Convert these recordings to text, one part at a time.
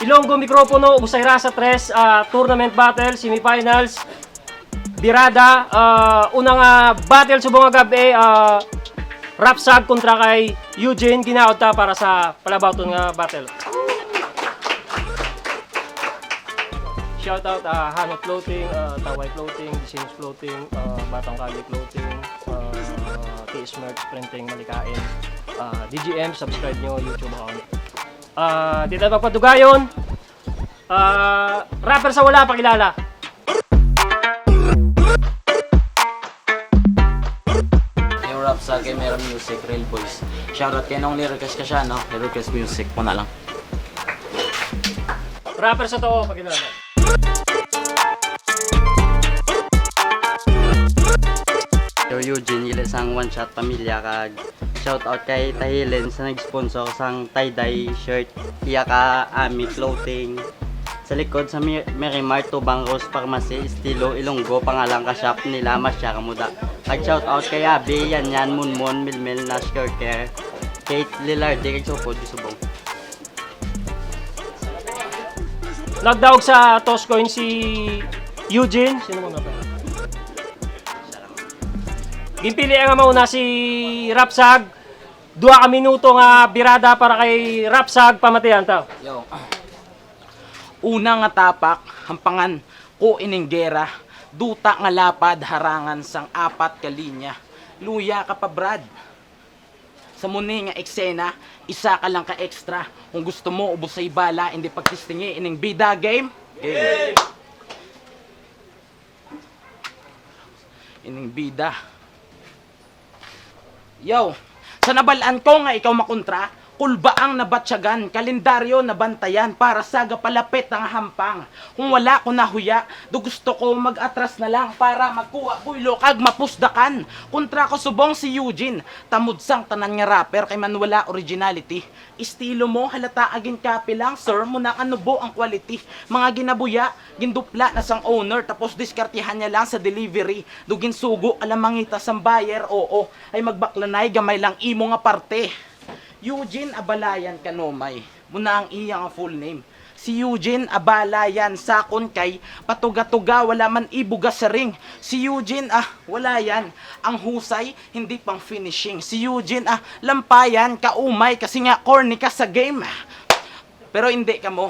Ilonggo Mikropono, Ubusay Rasa 3, tournament battle, semifinals, birada, unang battle subong gabi, Rapsag kontra kay Eugene, ginaot ta para sa palabawton nga battle. Shoutout Hanot Clothing, Taway Clothing, Disenos Clothing, Batang Kali Clothing, T-Smart Printing Malikain, DGM, subscribe nyo YouTube account. Di tayo magpadugayon. Rapper sa wala pakilala. Yung rap sa akin, meron music, real voice. Shoutout kay nung lyrics ka siya, no? Lyrics music po na lang. Rapper sa to, pakilala. Yo Eugene, ilisang one shot pamilya kag shoutout kay Tahilen sa nag-sponsor sang tie-dye shirt, iya ka Ami Clothing. Sa likod sa Mary Mart, Tubang Rose Pharmacy, estilo Ilonggo, pangalang ka shop nila, Masya Kamuda. Kag shoutout kay Abi, Yan, Munmon, Milmil, Nash Care, Kate Lilardi, kag Sopod, Subong. Nagdaog sa Toscoin si Eugene. Sino mo na ba? Gimpili nga mauna si Rapsag. 2 ka minuto nga birada para kay Rapsag, pamatihan ta. Yo. Una nga tapak, hampangan ko ining gera. Duta nga lapad, harangan sang 4 ka linya. Luya ka pa Brad. Sa muni nga eksena, isa ka lang ka extra. Kung gusto mo, ubos sa bala, hindi pagkistingi ining bida game. Game. Ining bida. Yo, sa nabalaan ko nga ikaw makontra, kulbaang nabatsyagan, kalendaryo nabantayan para sa gapalapit ng hampang. Kung wala ko nahuya, do gusto ko mag-atras na lang para magkuha buylo kag mapusdakan. Kontra ko subong si Eugene, tamudsang tanan nga rapper kay man wala originality. Estilo mo halata agin copy lang, sir, muna anubo ang quality. Mga ginabuya, gindupla na sang owner, tapos diskartihan niya lang sa delivery. Dugin sugo, alamangita sang buyer, oo, ay magbaklanay, gamay lang imo nga parte. Eugene Abalayan Kanomay, muna ang iya nga full name. Si Eugene Abalayan sakon kay patuga-tuga wala man ibuga sa ring. Si Eugene wala yan. Ang husay hindi pang finishing. Si Eugene lampayan kaumay kasi nga corny ka sa game. Pero hindi ka mo.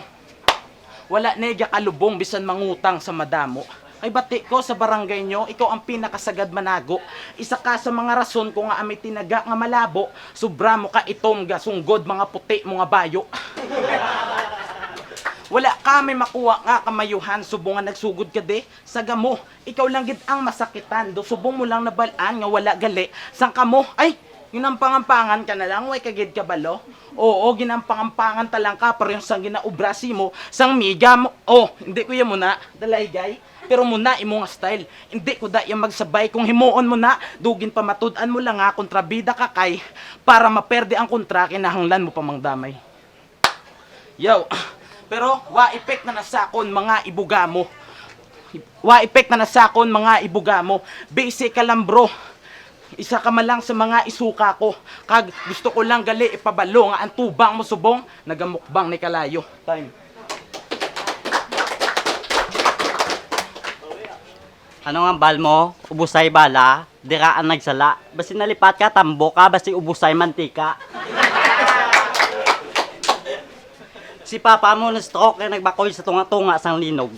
Wala nega kalubong bisan mangutang sa madamo. Ay bati ko sa barangay nyo, ikaw ang pinakasagad manago. Isa ka sa mga rason kung nga ami tinaga nga malabo, sobra mo ka itom ga sunggod mga puti mga bayo. Wala kami makuha nga kamayuhan, subong nga nagsugod ka de, saga mo, ikaw lang gid ang masakitan, do subong mo lang nabalaan nga wala gali, sang ka mo, ay, ginampangampangan ka na lang, way kagid ka balo? Oo, ginampangampangan talang ka, pero yung sang ginaubrasi mo, sang miga mo, hindi ko yan muna, dalay gay. Pero muna imo nga style, hindi ko da yung magsabay kung himuon mo na, dugin pa matudan mo lang nga kontrabida ka kay, para maperde ang kontra, kinahanglan mo pa mangdamay. Yo, pero wa effect na nasakon mga ibuga mo. Wa effect na nasakon mga ibuga mo. Basic ka lang bro. Isa ka man lang sa mga isuka ko. Kag gusto ko lang gali ipabalo nga ang tubang mo subong, nagamukbang ni kalayo. Time. Ano nga bal mo? Ubusay bala, diraan nagsala. Basi nalipat ka, tambo ka, basi ubusay mantika. Si papa mo na stroke kaya nagbakoy sa tunga-tunga sang linog.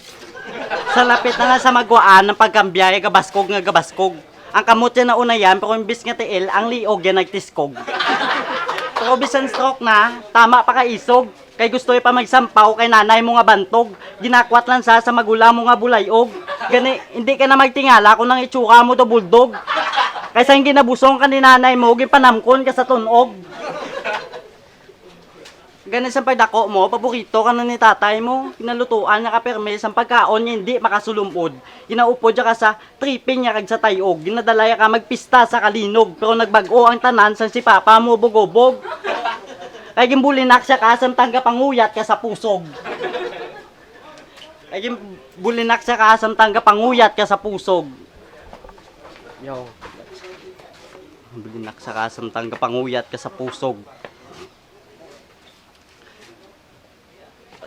Sa lapit na nga sa magwaan ng pagkambiyay, gabaskog nga gabaskog. Ang kamot yan na una yan, pero imbis nga tiil, ang liog yan nagtiskog. Pero bisan stroke na, tama pa ka isog. Kay gusto pa magsampaw kay nanay mo nga bantog. Ginakwat lang sa magula mo nga bulayog. Gani, hindi ka na magtingala kung nang itsura mo to bulldog. Kaysa yung ginabusong ka ni nanay mo, gipanamkon ka sa tunog. Ganin sa pagdako mo, paborito ka na ni tatay mo. Kinalutuan niya ka permes, ang pagkaon niya hindi makasulumpod. Ginaupo niya ka sa tripping niya kag sa tayog. Ginadalaya ka magpista sa Kalinog. Pero nagbago ang tanan sa si papa mo bugobog. Kaya gimbulinak siya ka, samtang ka panguyat ka sa pusog. Kaya gimbulinak siya ka, samtang ka panguyat ka sa pusog. Yo. Bulinak siya ka, samtang ka panguyat ka sa pusog.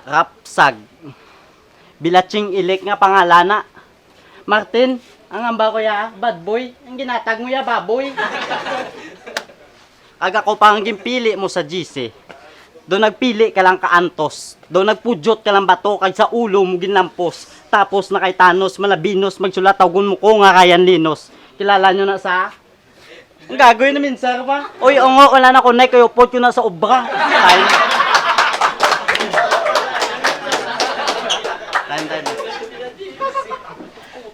Rapsag. Bilatsing ilik nga pangalana. Martin, ang amba ko ya, bad boy. Ang ginatag mo ya, baboy. Aga ko pang gimpili mo sa GC. Doon nagpili ka lang kaantos. Doon nagpudyot ka lang bato kag sa ulo mo ginlampos. Tapos na kay Thanos, malabinos, magsulat tawgon mo ko nga kayan linos. Kilala nyo na sa... Ang gagawin na minsan pa. Uy, ongo, wala na ko na kayo pot ko na sa obra. Time.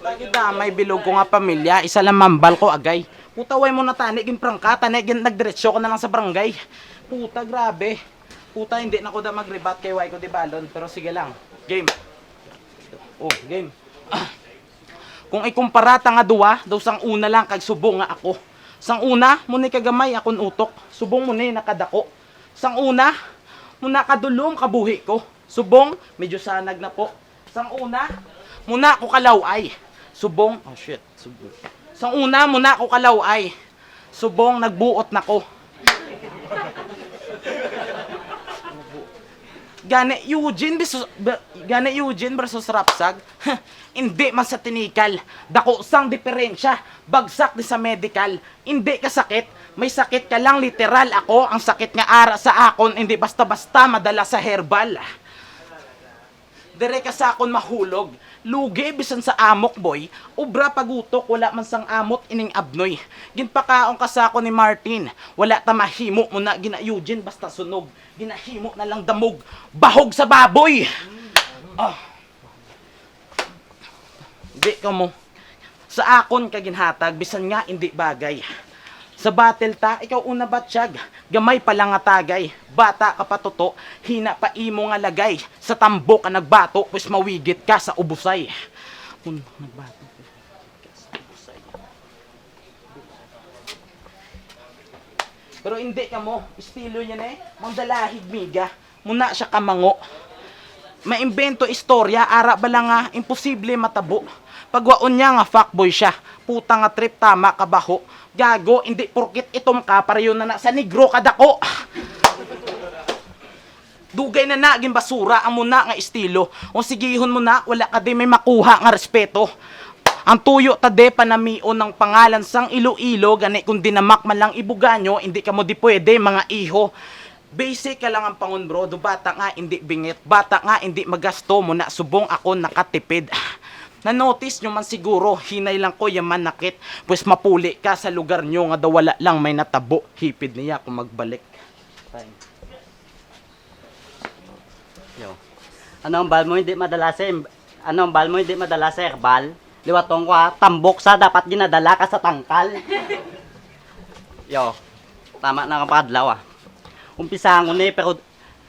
Lagi damay bilog ko nga pamilya, isa lang mambal ko agay. Puta, way mo na tani, ginprangka, tani, nagdiretsyo ko na lang sa barangay. Puta, grabe. Puta, hindi na ko da mag-rebat kay way ko di balon, pero sige lang. Game. Oh, game. Kung ikumpara ta nga duwa, daw sang una lang kag subong nga ako. Sang una, muna kagamay akon utok. Subong muna nakadako. Sang una, muna kadulom kabuhi ko. Subong, medyo sanag na po. Sang una, muna ako kalaway. Subong, oh shit, subong. Sang una, muna ako kalaway. Subong, nagbuot na ko. Gane Eugene versus Rapsag. Hindi man sa tinikal. Dako sang diferensya. Bagsak di sa medical. Hindi ka sakit. May sakit ka lang literal. Ako, ang sakit nga ara sa akon. Hindi basta-basta madala sa herbal. Dire ka sa akon mahulog. Lugi bisan sa amok boy. Ubra pagutok wala man sang amot ining abnoy. Ginpakaon ka sa akon ni Martin. Wala ta mahimo mo na gina Eugene basta sunog. Ginahimo na lang damog. Bahog sa baboy. Di ka mo. Sa akon ka ginhatag bisan nga hindi bagay. Sa battle ta, ikaw una batsyag. Gamay pa lang nga tagay. Bata ka pa toto, hina pa imo nga lagay. Sa tambo ka nagbato, pues mawigit ka sa ubusay. Nagbato. Pero hindi ka mo, estilo niya na mangdalahig miga. Muna siya kamango. Maimbento istorya, ara ba lang nga, imposible matabo. Pagwaon niya nga fuckboy siya, puta nga trip tama kabaho. Gago, hindi porkit itom ka, pareho na sa negro kadako. Dugay na naging basura ang muna nga estilo. O sigihon mo na, wala ka di may makuha nga respeto. Ang tuyo tade panamion ng pangalan sang Iloilo, gani kung dinamak man lang ibuganyo, hindi ka mo di pwede mga iho. Basic ka lang ang pangon bro, do bata nga hindi bingit, bata nga hindi magasto mo na subong ako nakatipid. Na-notice nyo man siguro, hinay lang ko yaman nakit, pues mapuli ka sa lugar nyo nga daw wala lang may natabo, hipid niya kung magbalik. Yo. Ano ang bal mo hindi madala sa herbal? Liwatong ko ha, tambok sa dapat ginadala ka sa tangkal. Yo. Tama na nga padlaw ah. Umpisa ko ni pero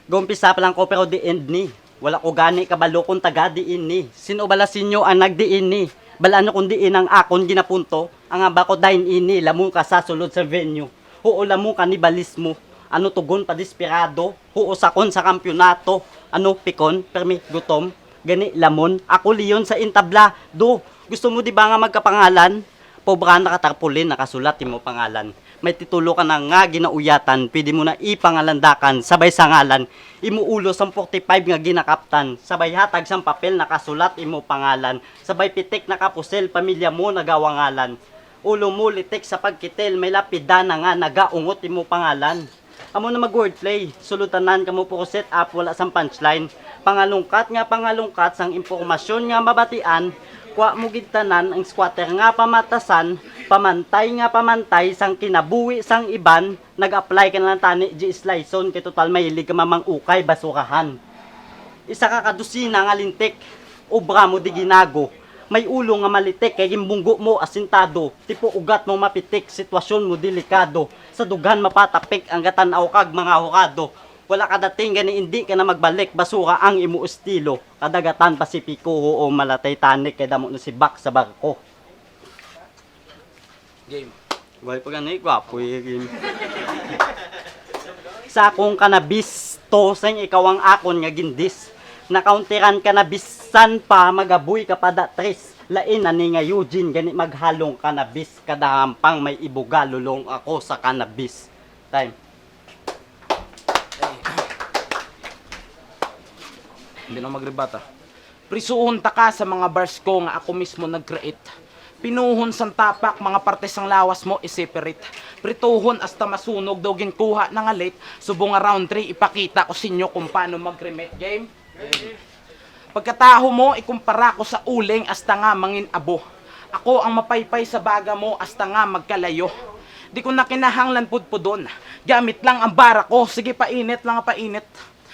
gumpisa pa lang ko pero the end ni. Wala ko gani kabalo kung taga diin ni. Sino bala sinyo ang nagdiin ni? Balaan nyo kung diin ang akon ginapunto. Ang aba ko dine in ni. Lamong ka sa sulod sa venue. Huo lamong kanibalismo. Ano tugon pa desperado. Huo sakon sa kampyonato. Ano pikon, permi, gutom. Gani lamon. Ako liyon sa intabla. Do, gusto mo di ba nga magkapangalan? Pobra nakatarpulin, nakasulat mo pangalan. May titulo ka na nga ginauyatan, pwede mo na ipangalandakan, sabay sa ngalan. Imuulo sa 45 nga ginakaptan, sabay hatag sang papel nakasulat imo pangalan. Sabay pitik nakapusel, pamilya mo nagawangalan. Ulo mo litik sa pagkitel, may lapida na nga nagaungot imo pangalan. Amo na mag-wordplay, sulutanan kamo po set up, wala sang punchline. Pangalungkat sang impormasyon nga mabatian, kwa mo gitanan ang squatter nga pamatasan, pamantay sang kinabuhi sang iban, nag-apply ka na lang tani G. Slyson, kay total mahilig ka mamang ukay basurahan. Isa ka kadusina nga lintik, obra mo di ginago, may ulo nga malitik, kay gimbunggo mo asintado, tipo ugat mo mapitik, sitwasyon mo delikado, sa dugan mapatapik ang gatanaw kag mga hukado, Wala ka dating gani hindi ka na magbalik basura ang imo estilo. Kadagatan Pasipiko o mala Titanic kay damo na si Bak sa barko. Game. Wala pa gani gwapo game. Sa akong kanabis to sang ikaw ang akon nga gindis. Nakauntiran kanabisan pa magabuy ka pa datris. Lain ani nga Eugene gani maghalong kanabis kadahampang may ibuga lulong ako sa kanabis. Time. Hindi na magrebata. Prisuhon ta ka sa mga bars ko nga ako mismo nag-create. Pinuhon sang tapak, mga partes ng lawas mo i-separate. Prituhon hasta masunog daw ginkuha na nga late. Subong nga round 3, ipakita ko sinyo kung paano mag-remake game. Pagkataho mo, ikumpara ko sa uling hasta nga mangin abo. Ako ang mapaypay sa baga mo hasta nga magkalayo. Di ko na kinahanglan pudpudon. Gamit lang ang bara ko, sige painit lang painit.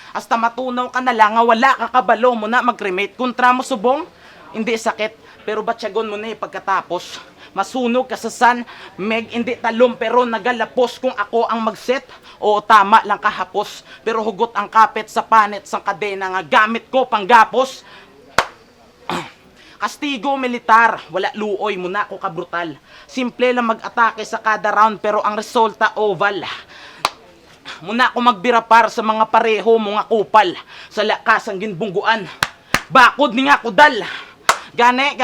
Hasta matunaw ka na lang nga wala kakabalo mo na mag-remate. Kontra mo subong, hindi sakit. Pero batyagon mo na pagkatapos. Masunog ka sa sun, meg hindi talom pero nagalapos kung ako ang mag-set. Oo, tama lang kahapos. Pero hugot ang kapit sa panit sang kadena nga gamit ko panggapos. Kastigo militar, wala luoy muna ako kabrutal. Simple lang mag-atake sa kada round pero ang resulta oval. Muna ako magbirapar sa mga pareho mga kupal. Sa lakas ang ginbungguan. Bakod ni nga kudal. Gane,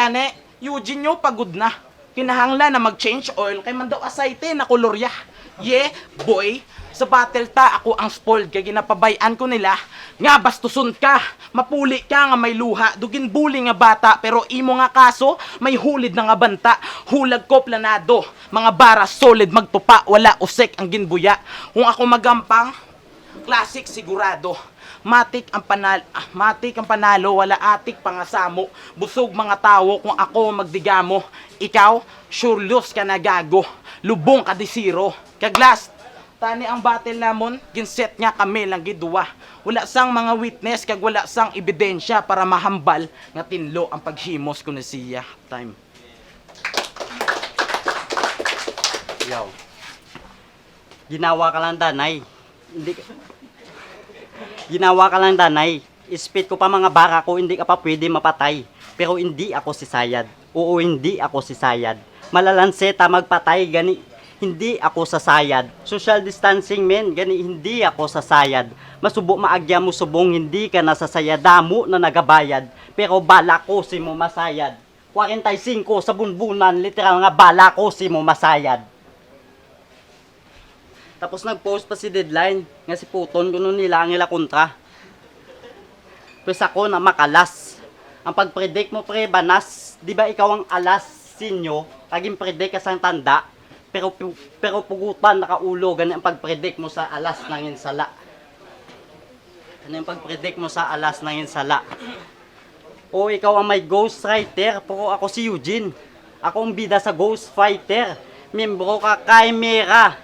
Eugene nyo pagod na. Kinahanglan na mag-change oil kay man daw asayte na kolorya. Yeah, boy. Sa battle ta, ako ang spoiled kay ginapabayan ko nila. Nga bastuson ka, mapuli ka nga may luha. Dugin buli nga bata, pero imo nga kaso, may hulid na nga banta. Hulag ko planado, mga bara solid magtupa, wala usek ang ginbuya. Kung ako magampang, classic sigurado. Matik ang panalo, wala atik pangasamo. Busog mga tao kung ako magdigamo. Ikaw, sure lose ka na gago. Lubong ka di zero. Kaglas, tani ang battle namon, ginset nga kami lang giduwa. Wala sang mga witness, kag wala sang ebidensya para mahambal nga tinlo ang paghimos ko na siya. Time. Yaw. Ginawa ka lang danay. Hindi ka... Ginawa ka lang danay. Ispit ko pa mga bara ko, hindi ka pa pwede mapatay. Pero hindi ako si Sayad. Oo, hindi ako si Sayad. Malalanseta magpatay, gani. Hindi ako sasayad. Social distancing men, gani hindi ako sasayad. Masubo maagya mo subong, hindi ka nasasayad. Damo na nagabayad. Pero bala ko si mo masayad. 45 sa bunbunan, literal nga bala ko si mo masayad. Tapos nag-post pa si Deadline nga si Puton kuno nila ang ila kontra. Pues ako na makalas. Ang pag-predict mo pre banas, di ba ikaw ang alas sinyo, kaging predict ka sang tanda, pero pugutan nakaulo gani ang pag-predict mo sa alas ng insala. Ano yung pag-predict mo sa alas ng insala? O ikaw ang may ghostwriter, pero ako si Eugene. Ako ang bida sa Ghost Fighter. Membro ka Chimera.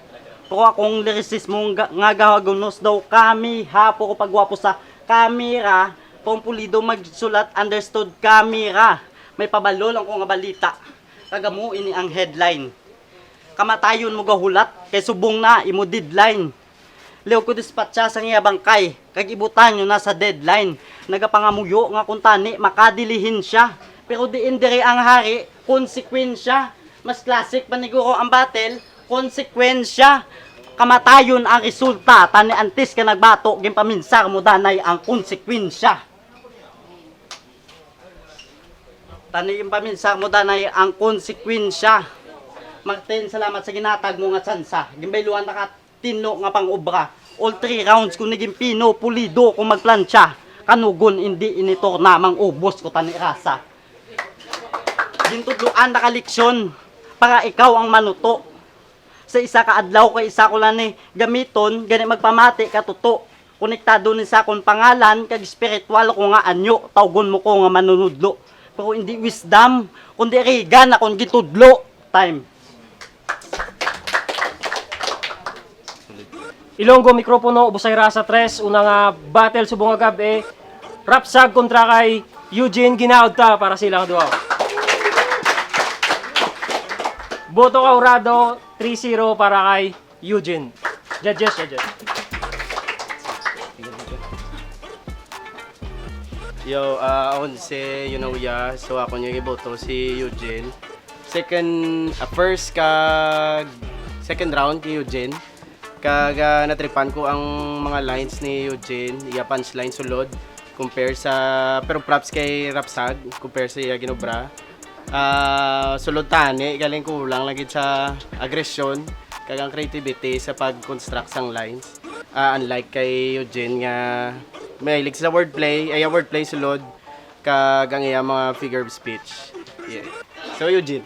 Pero akong lyricist mong nga gawagunos daw kami. Hapo ko pagwapo sa kamera. Kung pulido magsulat understood kamera. May pabalol ang nga balita. Kagamu ini ang headline. Kamatayon mo gahulat. Kay subong na imo deadline. Leo ko dispatcha sa nga bangkay. Kagibutan nyo na sa deadline. Nagapangamuyo nga kuntani makadilihin siya. Pero diin dire ang hari, konsekwensya. Mas classic paniguro ang battle, konsekwensya. Kamatayon ang resulta, tani antes ka nagbato, gimpaminsar mo danay ang konsekwensya. Tani gimpaminsar mo danay ang konsekwensya. Martin, salamat sa ginatag mo nga tsansa. Gimbailuan na ka tinlo nga pang-obra. All 3 rounds kung naging pino, pulido kung magplansya. Kanugon, hindi initor na mang ubos ko tani rasa. Gintudluan na kaliksyon para ikaw ang manuto. Sa isa ka adlaw kay isa ko lang ni gamiton, gani magpamati katuto. Konektado ni sa akong pangalan, kag spiritual ko nga anyo, tawgon mo ko nga manunudlo. Pero hindi wisdom, kundi rigan akong gitudlo. Time. Ilonggo mikropono, Busay Rasa 3, unang battle subong nga gabi. Rapsag kontra kay Eugene ginaud ta para silang duwa. Boto Kaurado 3-0 para kay Eugene. Judges. Yo, ako si Yunawiya. So ako niya iboto si Eugene. Second round kay Eugene. Kaga natripan ko ang mga lines ni Eugene. Iya punchline sulod. Compare sa, pero props kay Rapsag. Compare sa iya ginobra. Sulod tani, galing kulang lagi sa aggression. Kagang creativity sa pag-construct sang lines. Unlike kay Eugene nga mahilig sa wordplay, wordplay sulod kagang iya mga figure of speech. Yeah. So Eugene.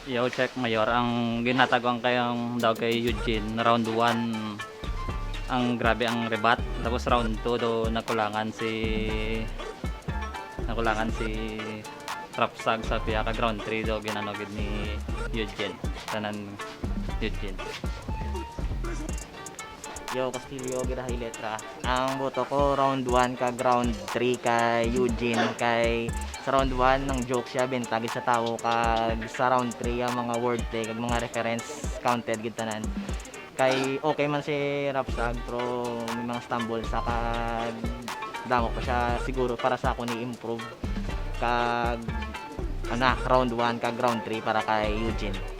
Yo, check mayor. Ang ginatagong kayong daw kay Eugene, round 1, ang grabe ang rebat. Tapos round 2 do nakulangan si Rapsag sa piyaka. Round 3 do ginanogid ni Eugene. Tanan Eugene. Yo, Castillo, Girahay Letra. Ang boto ko, round 1 kag round 3 kay Eugene. Sa round 1, ng joke siya, bintagi sa tao. Kag sa round 3, ang mga wordplay, kag mga reference counted gitanan. Okay man si Rapsag, pero may mga stumble sa kag damo pa siya siguro para sa ako ni improve. Kag round 1 kag round 3 para kay Eugene.